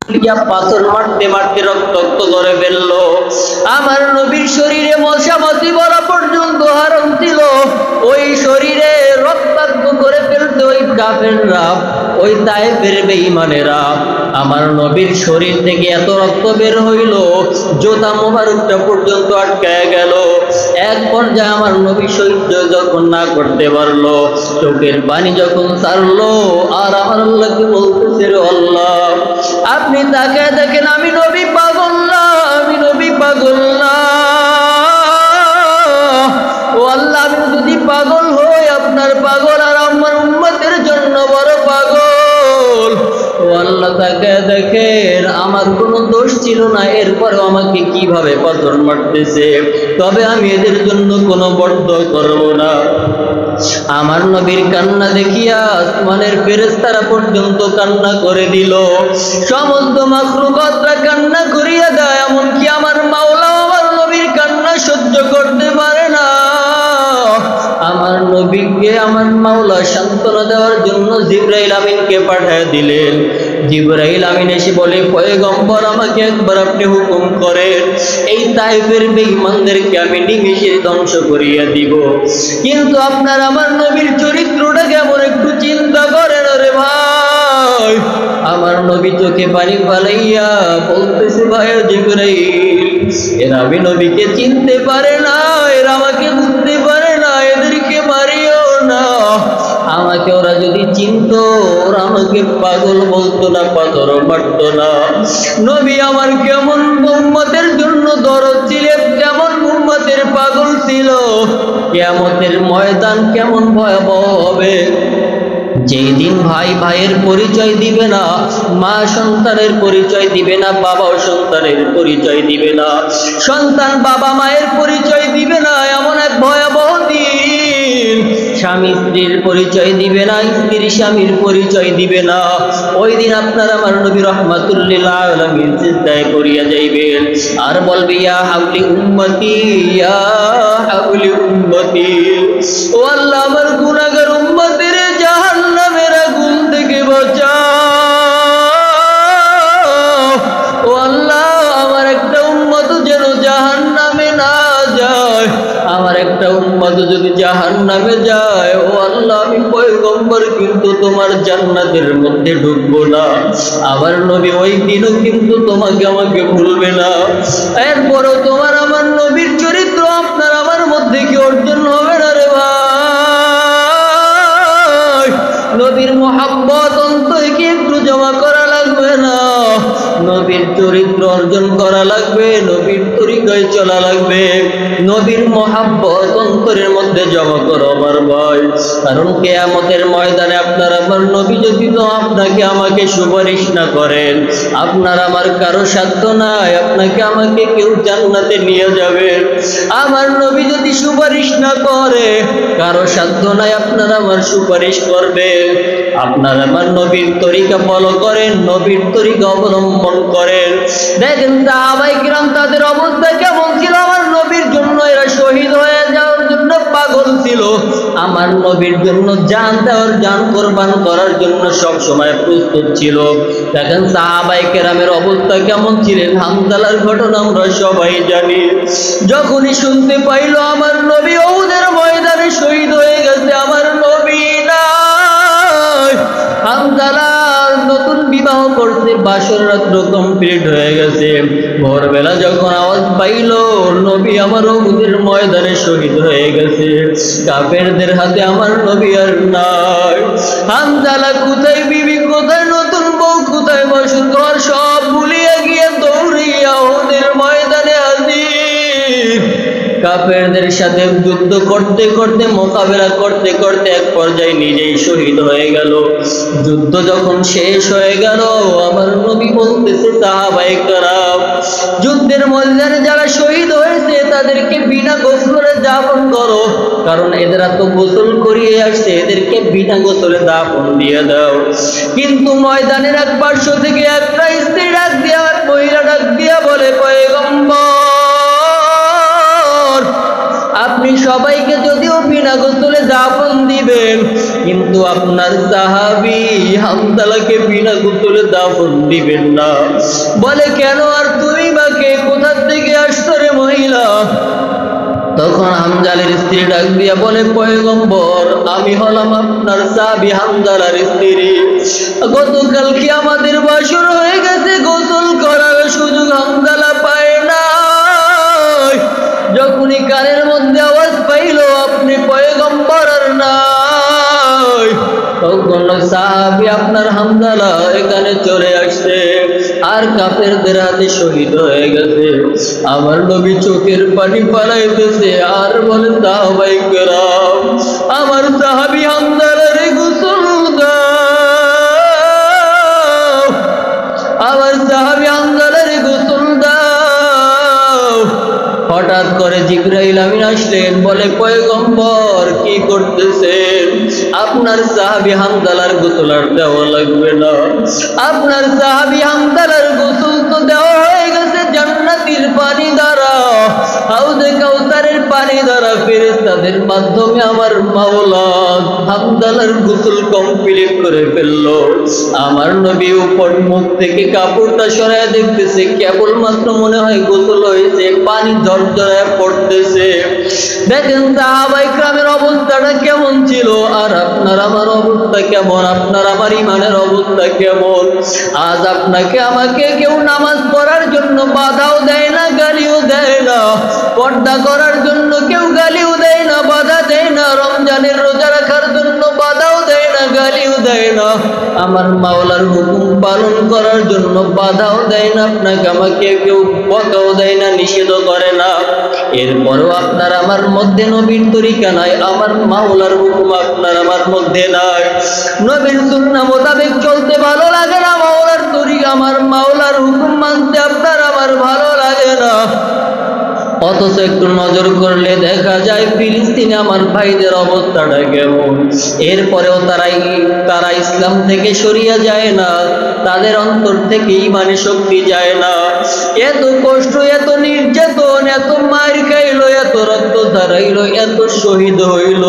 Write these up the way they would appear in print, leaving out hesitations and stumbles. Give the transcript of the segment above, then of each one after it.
পাথর মারতে মারতে রক্তাক্ত করে ফেললো। আমার নবীর শরীরে মশামাছি বলা পর্যন্ত হারাম ছিল। ওই শরীরে রক্তাক্ত করে ফেলতে ওই কাফেররা, ওই তায়েফের বেঈমানেরা আমার নবীর শরীর থেকে এত রক্ত বের হইল, জোতা মোবারকটা পর্যন্ত আটকায় গেল। এক পর্যায়ে আমার নবী সহ্য যখন না করতে পারলো, চোখের পানি যখন ছাড়লো, আর আমার আল্লাহকে বলতেছে, আল্লাহ আপনি তাকে দেখেন, আমি নবী পাগল না, আমি নবী পাগল না। ও আল্লাহ, আমি যদি পাগল হই আপনার পাগল, আর আমার উম্মতের জন্য বড় পাগল। ও আল্লাহ তাকে দেখেন, আমার কোনো দোষ ছিল না, এরপরেও আমাকে কিভাবে পাথর মারতেছে, তবে আমি এদের জন্য কোনো বরদোয়া করব না। আমার নবীর কান্না দেখিয়া আসমানের ফেরেশতারা পর্যন্ত কান্না করে দিল, সমস্ত মাখলুকাতরা কান্না করিয়া দেয়, এমনকি আমার মাওলা আমার নবীর কান্না সহ্য করতে পারে না। আমার নবীকে আমার মাওলা সান্ত্বনা দেওয়ার জন্য জিবরাইল আমিনকে পাঠিয়ে দিলেন। জিবরাইল আমিন এসে বলে, পয়গম্বর আমাকে একবার আপনি হুকুম করেন, এই তায়েফের বেঈমানদেরকে আমি নিমেষে ধ্বংস করিয়া দিব। কিন্তু আপনার আমার নবীর চরিত্রটা কেমন একটু চিন্তা করেন রে ভাই। আমার নবী চোখে পানি ফালাইয়া বলতেছে, ভাই জিবরাইল, এরা আমি নবীকে চিনতে পারে না, এরা আমাকে বুঝতে পারে না, এদেরকে মারিও না। আমাকে ওরা যদি চিনতো, ওরা আমাকে পাগল বলতো না, পাথর মারতো না। নবী আমার কেমন উম্মতের জন্য দরদ ছিলেন, কেমন উম্মতের পাগল ছিল। কিয়ামতের ময়দান কেমন ভয়াবহ হবে, যেই দিন ভাই ভাইয়ের পরিচয় দিবে না, মা সন্তানের পরিচয় দিবে না, বাবাও সন্তানের পরিচয় দিবে না, সন্তান বাবা মায়ের পরিচয় দিবে না, এমন এক ভয়াবহ দিন। স্বামী স্ত্রীর পরিচয় দিবে না, স্ত্রী স্বামীর পরিচয় দিবে না। ওই দিন আপনার আমার নবী রাহমাতুল লিল আলামিন সিজদায় করিয়া যাইবেন, আর বলবে, ইয়া হাবলি উম্মতি, ইয়া হাবলি উম্মতি। ও আল্লাহ, আমার গুনাহগার উম্মতের জাহান্নামের আগুন থেকে বাঁচাও। ও আল্লাহ, আমার একটা উম্মত যেন জাহান্নামে না যায়, আমার একটা উম্মত যদি জাহান্নামে যায়, ও আল্লাহ, আমি পয়গম্বর কিন্তু তোমার জান্নাতের মধ্যে ঢুকবো না। আমার নবী ওই দিনও কিন্তু তোমাকে আমাকে ভুলবে না। এরপরও তোমার আমার নবীর চরিত্র আপনার আমার মধ্যে কি অর্জন হবে না রে ভাই? নবীর মোহাব্বত অন্তরে কি একটু জমা করা লাগবে না? নবীর চরিত্র অর্জন করা লাগবে, নবীর তরিকায় চলা লাগবে, নবীর মোহাব্বত অন্তরের মধ্যে জমা করো আমার ভাই। কারণ কিয়ামতের ময়দানে আপনার আমার নবী যদি তো আপনাকে আমাকে সুপারিশ না করেন, আপনার আমার কারো সাধ্য নাই আপনাকে আমাকে কেউ জান্নাতে নিয়ে যাবে। আমার নবী যদি সুপারিশ না করে, কারো সাধ্য নাই আপনার আমার সুপারিশ করবে। আপনার আমার নবীর তরিকা ফলো করেন, নবীর তরিকা অবলম্বন করেন। দেখেন সাহাবায়ে কিরাম তাদের অবস্থা কেমন ছিল। আমার নবীর জন্য এরা শহীদ হয়ে যাওয়ার জন্য পাগল ছিল, আমার নবীর জন্য জান দেওয়ার, জান কোরবান করার জন্য সব সময় প্রস্তুত ছিল। দেখেন সাহাবায়ে কেরামের অবস্থা কেমন ছিলেন। হামজালার ঘটনা আমরা সবাই জানি। যখনই শুনতে পাইল আমার নবী উহুদের ময়দানে শহীদ হয়ে গেছে, আমার নবী নাই, হামজালা নতুন বিবাহ করতে, বাসর রাত্র কমপ্লিট হয়ে গেছে। ভোরবেলা যখন আওয়াজ পাইল নবী আমার উহুদের ময়দানে শহীদ হয়ে গেছে, কাফেরদের হাতে আমার নবী আর নাই। হামজালা কোথায় বিবি, কোথায় নতুন বউ, কোথায় বাসর ঘর সব ভুলিয়ে গিয়ে দৌড়িয়া উহুদের ময়দানে হাজির। কাফেরদের সাথে যুদ্ধ করতে করতে, মোকাবেলা করতে করতে এক পর্যায়ে নিজেই শহীদ হয়ে গেল। যুদ্ধ যখন শেষ হয়ে গেল, আমার নবী বলতেছে সাহাবায়ে কেরাম, যুদ্ধের ময়দানে যারা শহীদ হয়েছে তাদেরকে বিনা গোসলে দাফন করো, কারণ এরা তো গোসল করিয়ে আসছে, এদেরকে বিনা গোসলে দাফন দিয়ে দাও। কিন্তু ময়দানের এক পার্শ্ব থেকে একটা স্ত্রী ডাক দিয়া, মহিলা ডাক দিয়া বলে, পয়গম্বর, আপনি সবাইকে যদিও বিনা গোসলে দাফন দিবেন, কিন্তু কিন্তু আপনার সাহাবী হামজালাকে বিনা গোসলে দাফন দিবেন না। বলে কেন? আর তুমি বা কে? কোথা থেকে আসছো রে মহিলা? তখন হামজালের স্ত্রী ডাক দিয়া বলে, পয়গম্বর, আমি হলাম আপনার সাহাবী হামজালার স্ত্রী। গতকালকে আমাদের বাসর হয়ে গেছে, গোসল করার সুযোগ হামজালা পায় না। যখনই কানের মধ্যে আওয়াজ পাইল আপনি পয়গম্বর আর নাই, তখন সাহাবী আপনার হামজালা এখানে চলে আসছে আর কাফেরদের হাতে শহীদ হয়ে গেছে। আমার নবী চোখের পানি ফেলাইতেছে আর বলেন, সাহাবায়ে কেরাম, আমার সাহাবী হামজালার গোসল দাও, আমার সাহাবী হামজালার গোসল দাও। হঠাৎ করে জিবরাইল আমিন আসলেন, বলে পয়গম্বর কি করতেছেন? আপনার সাহাবী হামজালার গোসল আর দেওয়া লাগবে না। আপনার সাহাবী হামজালার গোসল তো দেওয়া হয়ে গেছে জান্নাতের পানি দ্বারা, হাউজে কাউসারের পানি দ্বারা, ফেরেশতাদের মাধ্যমে আমার মাওলা হামজালার গোসল কমপ্লিট করে ফেললো। আমার নবী উপর মুখ থেকে কাপড়টা সরায় দেখতেছে, কেবলমাত্র মনে হয় গোসল হয়েছে, পানি ঝরঝরে পড়তেছে। দেখেন সাহাবায়ে কেরামের অবস্থাটা কেমন ছিল, আর আপনার আমার অবস্থা কেমন, আপনার আমার ইমানের অবস্থা কেমন। আজ আপনাকে আমাকে কেউ নামাজ পড়ার জন্য বাধাও দেয় না, গালিও দেয় না, পর্দা করার জন্য কেউ গালিও দেয় না, বাধা দেয় না, রমজানের রোজা রাখার জন্য বাধাও দেয় না, গালিও দেয় না, আমার মাওলার হুকুম পালন করার জন্য বাধাও দেয় না, আপনাকে আমাকে কেউ বকাও দেয় না, নিষেধও করে না। এরপরও আপনার আমার মধ্যে নবীর তরিকা নাই, আমার মাওলার হুকুম আপনার আমার মধ্যে নাই। নবীর সুন্নাহ মোতাবেক চলতে ভালো লাগে না, মাওলার তরিকা আমার মাওলার হুকুম মানতে আপনার আমার ভালো লাগে না। অথচ একটু নজর করলে দেখা যায় ফিলিস্তিনে আমার ভাইদের অবস্থাটা কেমন। এরপরেও তারা ইসলাম থেকে সরিয়া যায় না, তাদের অন্তর থেকে ইমানে শক্তি যায় না। এত কষ্ট, এত নির্যাতন, এত মার খাইল, এত রক্ত ঝরাইল, এত শহীদ হইল,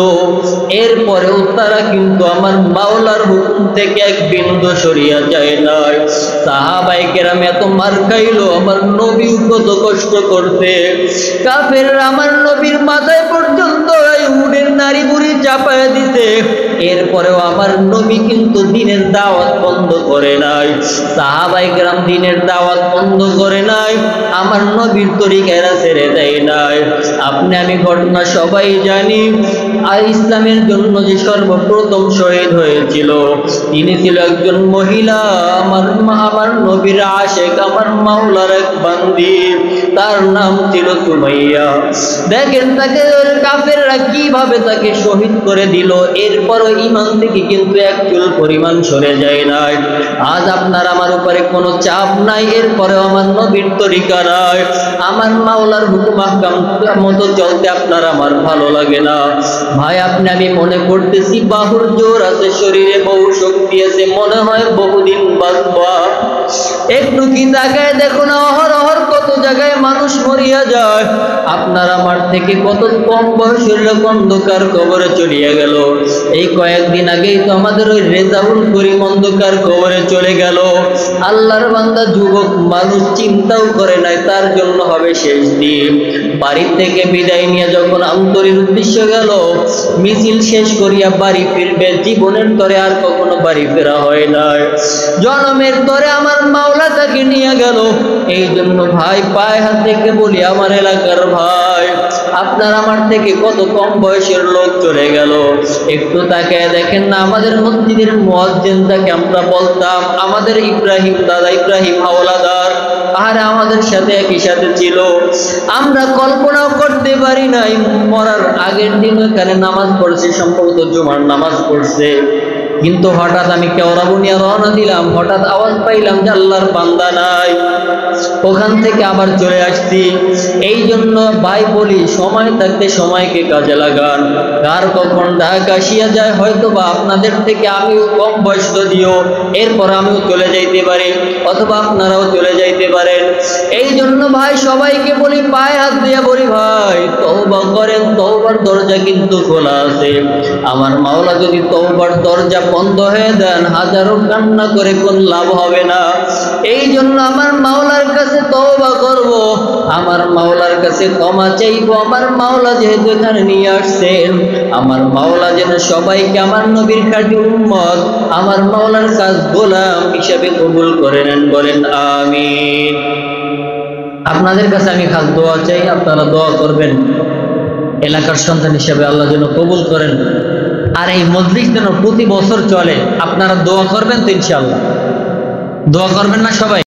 এরপরেও তারা কিন্তু আমার মাওলার হুকুম থেকে এক বিন্দু সরিয়া যায় না। সাহাবায়ে কেরাম এত মার খাইল, আমার নবী কত কষ্ট করতে, কাফেররা আমার নবীর মাথায় পর্যন্ত উটের নাড়ি বুড়ি চাপায় দিতে, এরপরেও আমার নবী কিন্তু দ্বীনের দাওয়াত বন্ধ করে নাই। সাহাবায়ে কেরাম দ্বীনের দাওয়াত বন্ধ করে নাই, আমার নবীর তরিকারা ছেড়ে দেয় নাই। আপনি আমি ঘটনা সবাই জানি। আর ইসলামের জন্য যে সর্বপ্রথম শহীদ হয়েছিল তিনি ছিল একজন মহিলা, আমার নবীর আশেক, আমার মাওলার এক বান্দি, তার নাম ছিল সুমাইয়া। দেখেন তাকে কাফেররা কিভাবে তাকে শহীদ করে দিল, এরপরও ঈমান থেকে কিন্তু এক চুল পরিমাণ সরে যায় নাই। আজ আপনার আমার উপরে কোনো চাপ নাই, এরপরেও আমার নবীর তরিকা নাই, আমার মাওলার হুকুম আহকাম মতো চলতে আপনার আমার ভালো লাগে না। ভাই আপনি আমি মনে করতেছি বাহুর জোর আছে, শরীরে বহু শক্তি আছে, মনে হয় বহুদিন বাঁচবা। একটু কি তাকায় দেখো না, অহরহ কত জায়গায় মানুষ মরিয়া যায়। আপনার আমার থেকে কত কম বয়সের লোক অন্ধকার কবরে চলিয়া গেল। এই কয়েকদিন আগেই তো আমাদের ওই রেজাউল করিম অন্ধকার কবরে চলে গেল। আল্লাহর বান্দা যুবক মানুষ চিন্তাও করে নাই তার জন্য হবে শেষ দিন। বাড়ি থেকে বিদায় নিয়ে যখন অন্তরের উদ্দেশ্য গেল, মিছিল শেষ করিয়া বাড়ি ফিরবে, জীবনের তরে আর কখনো বাড়ি ফেরা হয় নাই, জনমের তরে আমার মাওলা তাকে নিয়ে গেল। এই জন্য ভাই পায়ে হাত থেকে বলি, আমার এলাকার ভাই, আপনার আমার থেকে কত কম বয়সের লোক চলে গেল। একটু তাকায় দেখেন না, আমাদের মসজিদের মুয়াজ্জিন যাকে আমরা বলতাম, আমাদের ইব্রাহিম দাদা, ইব্রাহিম হাওলাদার, আর আমাদের সাথে একই সাথে ছিল। আমরা কল্পনাও করতে পারি নাই মরার আগের দিন এখানে নামাজ পড়ছে, সম্ভবত জুমার নামাজ পড়ছে। কিন্তু হঠাৎ আমি কেওড়াবো নিয়ে রওনা দিলাম, হঠাৎ আওয়াজ পাইলাম যে আল্লাহর বান্দা নাই। ওখান থেকে আবার চলে আসছি। এই জন্য ভাই বলি, সময় থাকতে সময়কে কাজে লাগান। কার কখন ডাক আসিয়া যায়, হয়তো বা আপনাদের থেকে আমিও কম বয়স যদিও, এরপর আমিও চলে যাইতে পারি, অথবা আপনারাও চলে যাইতে পারেন। এই জন্য ভাই সবাইকে বলি, পায়ে হাত দিয়ে বলি, ভাই তওবা করেন, তওবার দরজা কিন্তু খোলা আছে। আমার মাওলা যদি তওবার দরজা বন্ধ হয়ে দেন, হাজারো কান্না করে কোন লাভ হবে না। এই জন্য আমার মাওলার কাছে তওবা করব, আমার মাওলার কাছে ক্ষমা চাইবো। আমার মাওলা যেহেতু এখানে নিয়ে আসছেন, আমার মাওলা যেন সবাইকে আমার নবীর খাঁটি উম্মত, আমার মাওলার কাজ গোলাম হিসেবে কবুল করে নেন, বলেন আমিন। আপনাদের কাছে আমি খাস দোয়া চাই, আপনারা দোয়া করবেন এলাকার সন্তান হিসেবে আল্লাহ যেন কবুল করেন। আর এই মজলিস যেন প্রতি বছর চলে, আপনারা দোয়া করবেন তো ইনশাআল্লাহ। দোয়া করবেন না সবাই?